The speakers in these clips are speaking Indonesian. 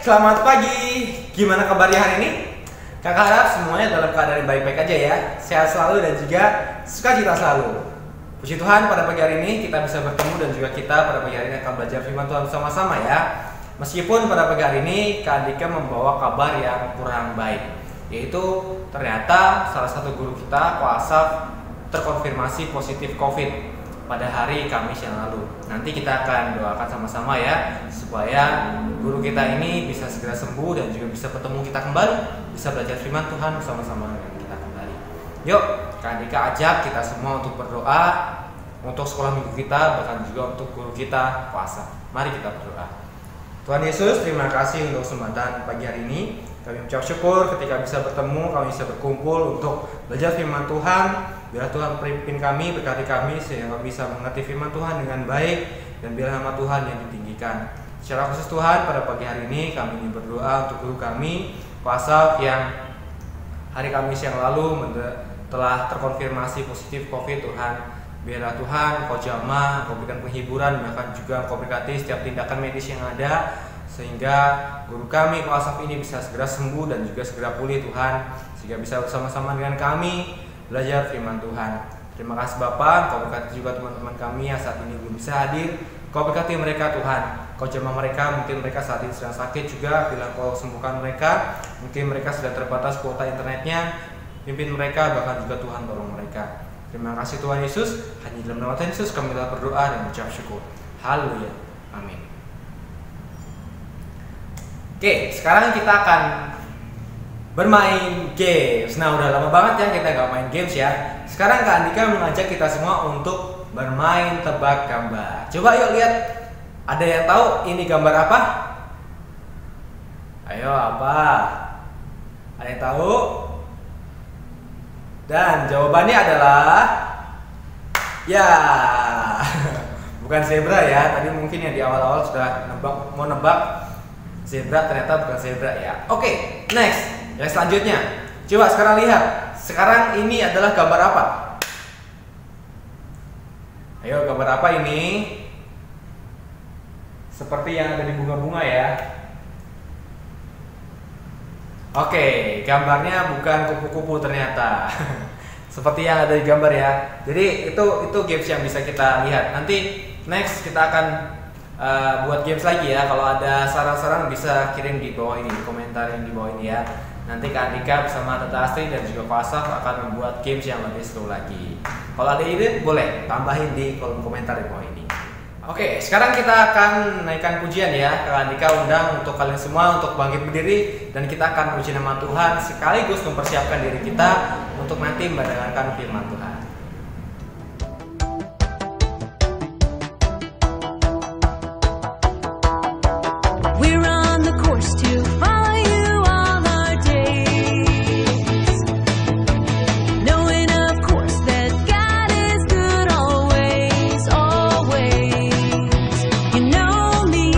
selamat pagi. Gimana kabarnya hari ini? Kakak harap semuanya dalam keadaan baik-baik aja ya. Sehat selalu dan juga sukacita selalu. Puji Tuhan, pada pagi hari ini kita bisa bertemu dan juga kita pada pagi hari ini akan belajar firman Tuhan bersama-sama ya. Meskipun pada pagi hari ini Kak Andika membawa kabar yang kurang baik, yaitu ternyata salah satu guru kita, Ko Asaf, terkonfirmasi positif COVID pada hari Kamis yang lalu. Nanti kita akan doakan sama-sama ya, supaya guru kita ini bisa segera sembuh dan juga bisa bertemu kita kembali, bisa belajar firman Tuhan bersama-sama dengan kita kembali. Yuk, Kak Andika ajak kita semua untuk berdoa untuk sekolah minggu kita, bahkan juga untuk guru kita, Ko Asaf. Mari kita berdoa. Tuhan Yesus, terima kasih untuk kesempatan pagi hari ini. Kami ucap syukur ketika bisa bertemu, kami bisa berkumpul untuk belajar firman Tuhan. Biar Tuhan pimpin kami, berkati kami sehingga kami bisa mengerti firman Tuhan dengan baik, dan biar nama Tuhan yang ditinggikan. Secara khusus Tuhan, pada pagi hari ini kami ingin berdoa untuk guru kami, Ko Asaf, yang hari Kamis yang lalu telah terkonfirmasi positif COVID. Tuhan, biarlah Tuhan Kau jamah, Kau berikan penghiburan, bahkan juga Kau berkati setiap tindakan medis yang ada, sehingga guru kami Ko Asaf ini bisa segera sembuh dan juga segera pulih Tuhan, sehingga bisa bersama-sama dengan kami belajar firman Tuhan. Terima kasih Bapak, Kau berkati juga teman-teman kami yang saat ini belum bisa hadir. Kau berkati mereka Tuhan, Kau jamah mereka, mungkin mereka saat ini sedang sakit juga, bila Kau sembuhkan mereka. Mungkin mereka sudah terbatas kuota internetnya, pimpin mereka, bahkan juga Tuhan tolong mereka. Terima kasih Tuhan Yesus, hanya dalam nama Tuhan Yesus kami telah berdoa dan mengucap syukur. Haleluya, amin. Oke, sekarang kita akan bermain games. Nah, udah lama banget ya kita nggak main games ya. Sekarang Kak Andika mengajak kita semua untuk bermain tebak gambar. Coba yuk lihat, ada yang tahu ini gambar apa? Ayo, apa? Ada yang tahu? Dan jawabannya adalah ya, bukan zebra ya. Tadi mungkin yang di awal-awal sudah mau nebak zebra, ternyata bukan zebra ya. Oke, next. Yang selanjutnya, coba sekarang lihat. Sekarang ini adalah gambar apa? Ayo, gambar apa ini? Seperti yang ada di bunga-bunga ya. Oke, gambarnya bukan kupu-kupu ternyata. Seperti yang ada di gambar ya. Jadi itu games yang bisa kita lihat. Nanti next kita akan buat games lagi ya. Kalau ada saran-saran bisa kirim di bawah ini, di komentar yang di bawah ini ya. Nanti Kak Andika bersama Tante Astri dan juga Ko Asaf akan membuat games yang lebih seru lagi. Kalau ada ide boleh tambahin di kolom komentar di bawah ini. Oke, sekarang kita akan naikkan pujian ya. Kak Andika undang untuk kalian semua untuk bangkit berdiri, dan kita akan puji nama Tuhan sekaligus mempersiapkan diri kita untuk nanti mendengarkan firman Tuhan. We're on the course to follow you all our days, knowing of course that God is good always, always. You know me,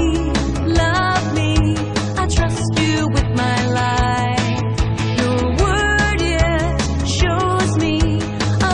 love me, I trust you with my life. Your word, yeah, shows me a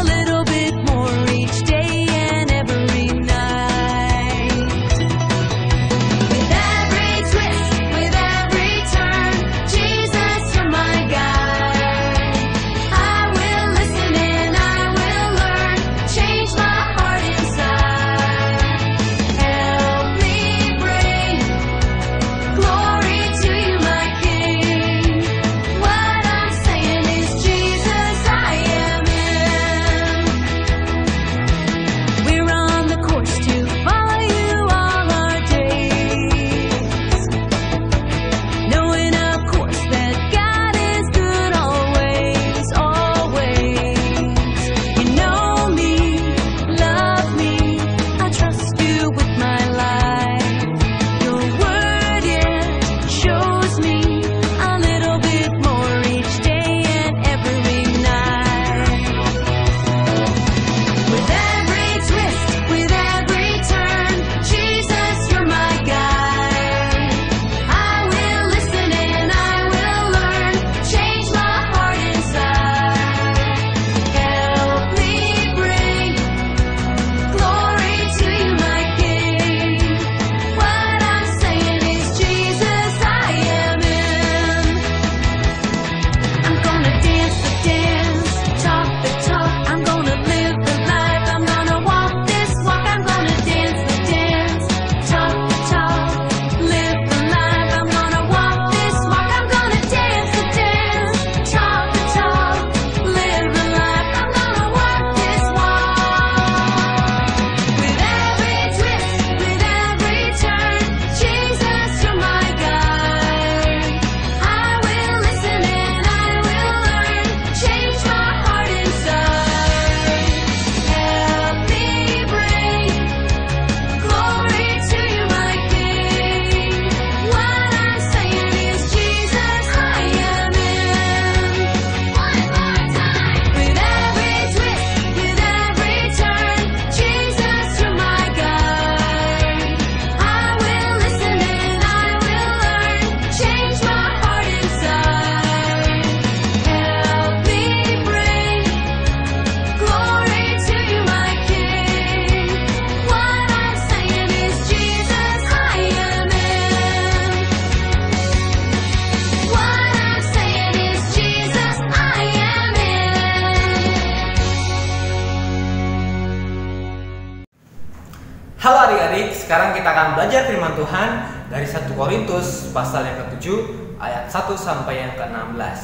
Halo adik-adik, sekarang kita akan belajar firman Tuhan dari 1 Korintus pasal yang ke-7 ayat 1 sampai yang ke-16.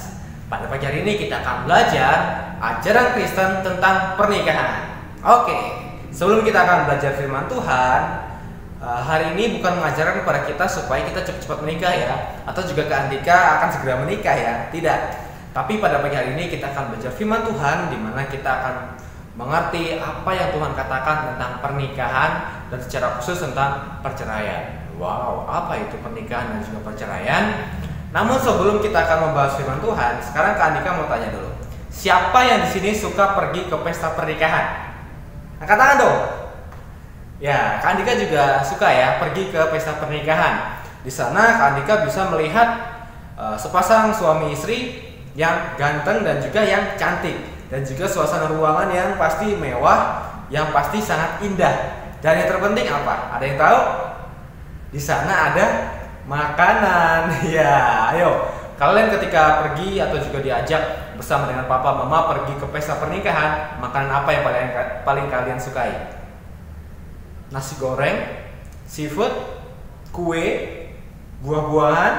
Pada pagi hari ini kita akan belajar ajaran Kristen tentang pernikahan. Oke, sebelum kita akan belajar firman Tuhan, hari ini bukan mengajarkan kepada kita supaya kita cepat-cepat menikah ya, atau juga Kak Andika akan segera menikah ya, tidak. Tapi pada pagi hari ini kita akan belajar firman Tuhan, di mana kita akan mengerti apa yang Tuhan katakan tentang pernikahan dan secara khusus tentang perceraian. Wow, apa itu pernikahan dan juga perceraian? Namun sebelum kita akan membahas firman Tuhan, sekarang Kak Andika mau tanya dulu. Siapa yang di sini suka pergi ke pesta pernikahan? Angkat tangan dong. Ya, Kak Andika juga suka ya pergi ke pesta pernikahan. Di sana Kak Andika bisa melihat sepasang suami istri yang ganteng dan juga yang cantik. Dan juga suasana ruangan yang pasti mewah, yang pasti sangat indah. Dan yang terpenting apa? Ada yang tahu? Di sana ada makanan. Ya, ayo. Kalian ketika pergi atau juga diajak bersama dengan papa mama pergi ke pesta pernikahan, makanan apa yang paling kalian sukai? Nasi goreng, seafood, kue, buah-buahan,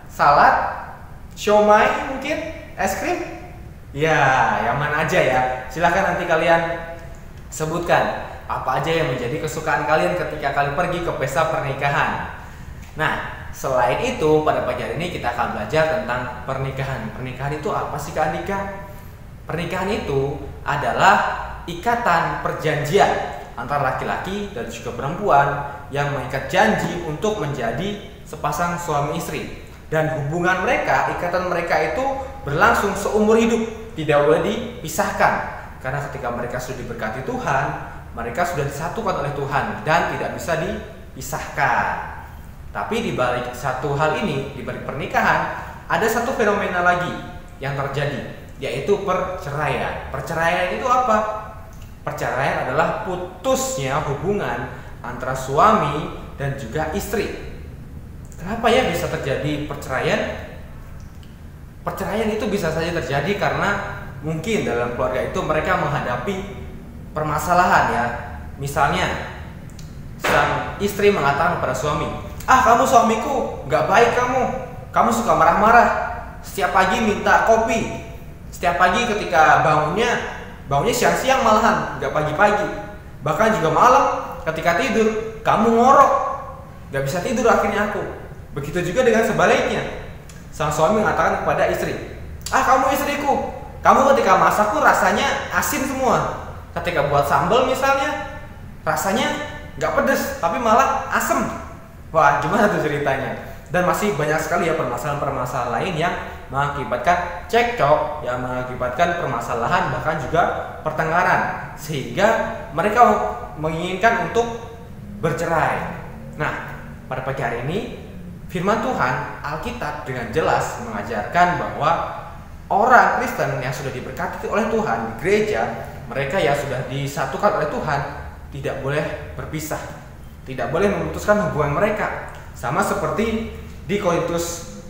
salad, siomay mungkin, es krim? Ya, yang mana aja ya. Silahkan nanti kalian sebutkan apa aja yang menjadi kesukaan kalian ketika kalian pergi ke pesta pernikahan. Nah, selain itu pada pagi hari ini kita akan belajar tentang pernikahan. Pernikahan itu apa sih Kak Andika? Pernikahan itu adalah ikatan perjanjian antara laki-laki dan juga perempuan yang mengikat janji untuk menjadi sepasang suami istri. Dan hubungan mereka, ikatan mereka itu berlangsung seumur hidup, tidak boleh dipisahkan. Karena ketika mereka sudah diberkati Tuhan, mereka sudah disatukan oleh Tuhan dan tidak bisa dipisahkan. Tapi di balik satu hal ini, di balik pernikahan, ada satu fenomena lagi yang terjadi, yaitu perceraian. Perceraian itu apa? Perceraian adalah putusnya hubungan antara suami dan juga istri. Kenapa ya bisa terjadi perceraian? Perceraian itu bisa saja terjadi karena mungkin dalam keluarga itu mereka menghadapi permasalahan ya. Misalnya sang istri mengatakan kepada suami, kamu suamiku nggak baik, kamu suka marah-marah, setiap pagi minta kopi, setiap pagi ketika bangunnya siang-siang malahan, nggak pagi-pagi, bahkan juga malam ketika tidur kamu ngorok, nggak bisa tidur akhirnya aku. Begitu juga dengan sebaliknya, sang suami mengatakan kepada istri, kamu istriku, kamu ketika masakku rasanya asin semua, ketika buat sambal misalnya rasanya nggak pedes tapi malah asem. Wah, gimana tuh ceritanya? Dan masih banyak sekali ya permasalahan-permasalahan lain yang mengakibatkan cekcok, yang mengakibatkan permasalahan bahkan juga pertengkaran, sehingga mereka menginginkan untuk bercerai. Nah, pada pagi hari ini firman Tuhan, Alkitab dengan jelas mengajarkan bahwa orang Kristen yang sudah diberkati oleh Tuhan di gereja, mereka yang sudah disatukan oleh Tuhan, tidak boleh berpisah, tidak boleh memutuskan hubungan mereka. Sama seperti di Korintus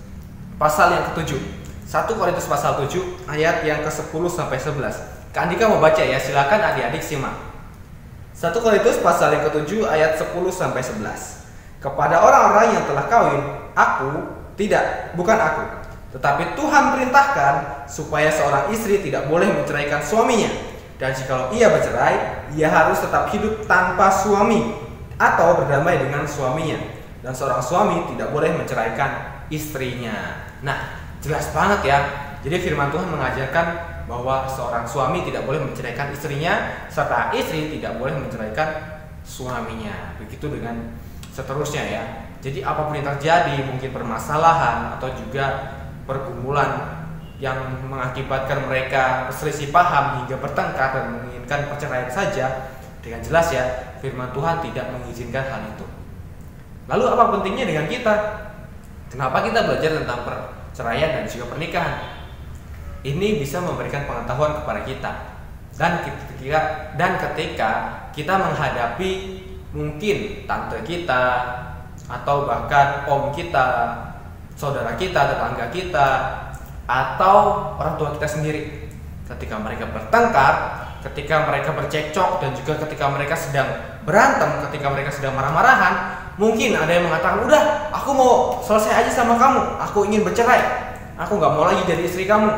pasal yang ke-7, 1 Korintus pasal 7 ayat yang ke-10 sampai 11. Kak Andika mau baca ya, silakan adik-adik simak. 1 Korintus pasal yang ke-7 ayat 10 sampai 11. Kepada orang-orang yang telah kawin, bukan aku, tetapi Tuhan perintahkan supaya seorang istri tidak boleh menceraikan suaminya. Dan jikalau ia bercerai, ia harus tetap hidup tanpa suami atau berdamai dengan suaminya. Dan seorang suami tidak boleh menceraikan istrinya. Nah, jelas banget ya. Jadi firman Tuhan mengajarkan bahwa seorang suami tidak boleh menceraikan istrinya, serta istri tidak boleh menceraikan suaminya. Begitu dengan seterusnya ya. Jadi apapun yang terjadi, mungkin permasalahan atau juga pergumulan yang mengakibatkan mereka berselisih paham hingga bertengkar dan menginginkan perceraian saja, dengan jelas ya firman Tuhan tidak mengizinkan hal itu. Lalu apa pentingnya dengan kita? Kenapa kita belajar tentang perceraian dan juga pernikahan? Ini bisa memberikan pengetahuan kepada kita. Dan ketika kita menghadapi mungkin tante kita atau bahkan om kita, saudara kita, tetangga kita, atau orang tua kita sendiri, ketika mereka bertengkar, ketika mereka bercekcok dan juga ketika mereka sedang berantem, ketika mereka sedang marah-marahan, mungkin ada yang mengatakan, udah, aku mau selesai aja sama kamu, aku ingin bercerai, aku nggak mau lagi jadi istri kamu,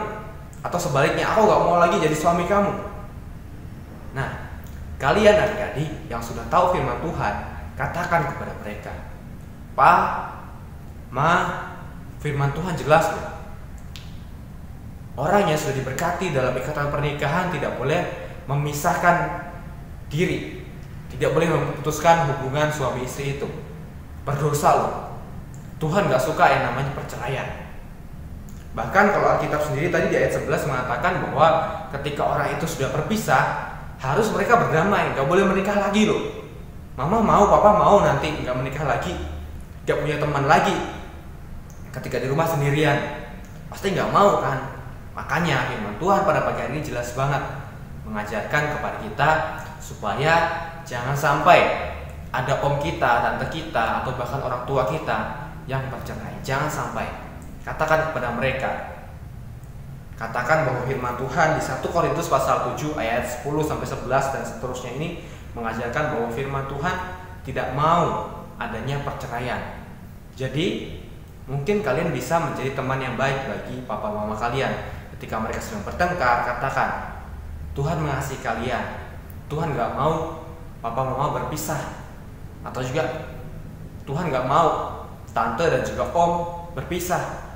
atau sebaliknya, aku nggak mau lagi jadi suami kamu. Nah, kalian adik-adik yang sudah tahu firman Tuhan, katakan kepada mereka, Pa, Ma, firman Tuhan jelas loh. Orang yang sudah diberkati dalam ikatan pernikahan tidak boleh memisahkan diri, tidak boleh memutuskan hubungan suami istri itu. Berdosa loh. Tuhan gak suka yang namanya perceraian. Bahkan kalau Alkitab sendiri tadi di ayat 11 mengatakan bahwa ketika orang itu sudah berpisah, harus mereka berdamai, gak boleh menikah lagi loh. Mama mau, papa mau nanti gak menikah lagi, gak punya teman lagi. Ketika di rumah sendirian, pasti gak mau kan. Makanya firman Tuhan pada pagi hari ini jelas banget mengajarkan kepada kita supaya jangan sampai ada om kita, tante kita, atau bahkan orang tua kita yang bercerai. Jangan sampai. Katakan kepada mereka. Katakan bahwa firman Tuhan di 1 Korintus pasal 7 ayat 10 sampai 11 dan seterusnya ini mengajarkan bahwa firman Tuhan tidak mau adanya perceraian. Jadi mungkin kalian bisa menjadi teman yang baik bagi papa mama kalian. Ketika mereka sedang bertengkar, katakan, Tuhan mengasihi kalian. Tuhan gak mau papa mama berpisah. Atau juga Tuhan gak mau tante dan juga om berpisah.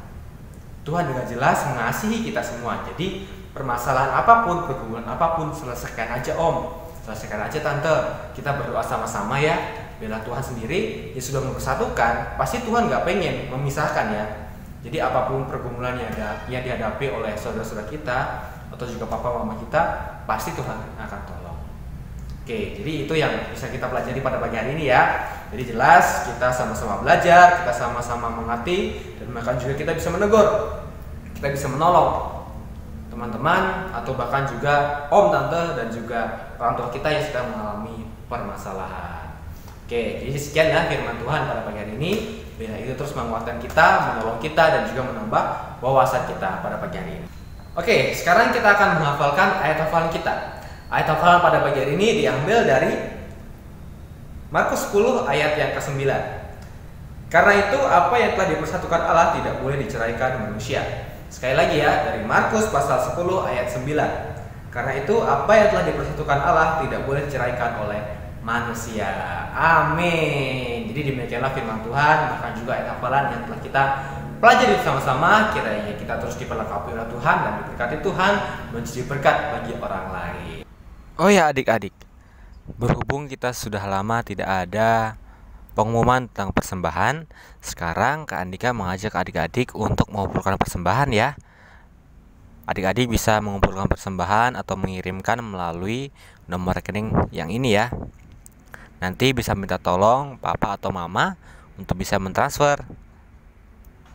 Tuhan dengan jelas mengasihi kita semua. Jadi permasalahan apapun, pergumulan apapun, selesaikan aja om, selesaikan aja tante. Kita berdoa sama-sama ya. Bila Tuhan sendiri yang sudah mempersatukan, pasti Tuhan gak pengen memisahkan ya. Jadi apapun pergumulan yang dihadapi oleh saudara-saudara kita atau juga papa mama kita, pasti Tuhan akan tolong. Oke, jadi itu yang bisa kita pelajari pada pagi hari ini ya. Jadi jelas kita sama-sama belajar, kita sama-sama mengerti, dan bahkan juga kita bisa menegur, kita bisa menolong teman-teman atau bahkan juga om, tante, dan juga orang tua kita yang sedang mengalami permasalahan. Oke, jadi sekian ya firman Tuhan pada pagi hari ini. Bila itu terus menguatkan kita, menolong kita, dan juga menambah wawasan kita pada pagi hari ini. Oke, sekarang kita akan menghafalkan ayat hafalan kita. Ayat hafalan pada pagi hari ini diambil dari Markus 10 ayat yang ke-9. Karena itu apa yang telah dipersatukan Allah tidak boleh diceraikan manusia. Sekali lagi ya, dari Markus pasal 10 ayat 9. Karena itu apa yang telah dipersatukan Allah tidak boleh diceraikan oleh manusia. Amin. Jadi demikianlah firman Tuhan, bahkan juga ayat hafalan yang telah kita pelajari bersama-sama. Kiranya kita terus diperlengkapi oleh Tuhan dan diberkati Tuhan menjadi berkat bagi orang lain. Oh ya adik-adik, berhubung kita sudah lama tidak ada pengumuman tentang persembahan, sekarang Kak Andika mengajak adik-adik untuk mengumpulkan persembahan ya. Adik-adik bisa mengumpulkan persembahan atau mengirimkan melalui nomor rekening yang ini ya. Nanti bisa minta tolong papa atau mama untuk bisa mentransfer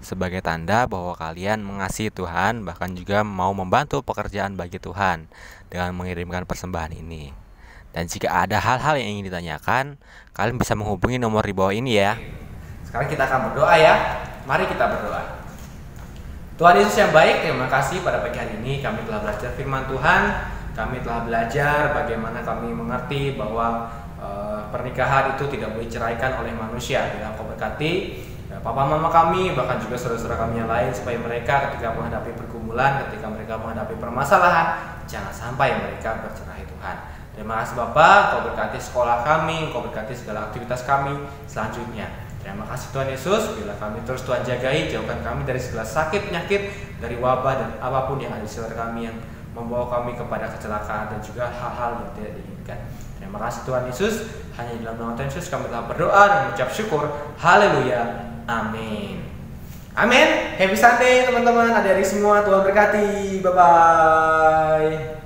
sebagai tanda bahwa kalian mengasihi Tuhan, bahkan juga mau membantu pekerjaan bagi Tuhan dengan mengirimkan persembahan ini. Dan jika ada hal-hal yang ingin ditanyakan, kalian bisa menghubungi nomor di bawah ini ya. Sekarang kita akan berdoa ya. Mari kita berdoa. Tuhan Yesus yang baik, terima kasih pada pagi hari ini kami telah belajar firman Tuhan. Kami telah belajar bagaimana kami mengerti bahwa pernikahan itu tidak boleh diceraikan oleh manusia. Bila Engkau berkati papa mama kami, bahkan juga saudara-saudara kami yang lain, supaya mereka ketika menghadapi pergumulan, ketika mereka menghadapi permasalahan, jangan sampai mereka bercerai Tuhan. Terima kasih Bapak, Engkau berkati sekolah kami, Engkau berkati segala aktivitas kami selanjutnya. Terima kasih Tuhan Yesus, bila kami terus Tuhan jagai, jauhkan kami dari segala sakit, penyakit, dari wabah dan apapun yang ada di sekitar kami yang membawa kami kepada kecelakaan dan juga hal-hal yang tidak diinginkan. Terima kasih Tuhan Yesus, hanya di dalam nama Tuhan Yesus kami telah berdoa dan mengucap syukur. Haleluya, amin. Amin. Happy Sunday teman-teman, adik-adik semua, Tuhan berkati. Bye-bye.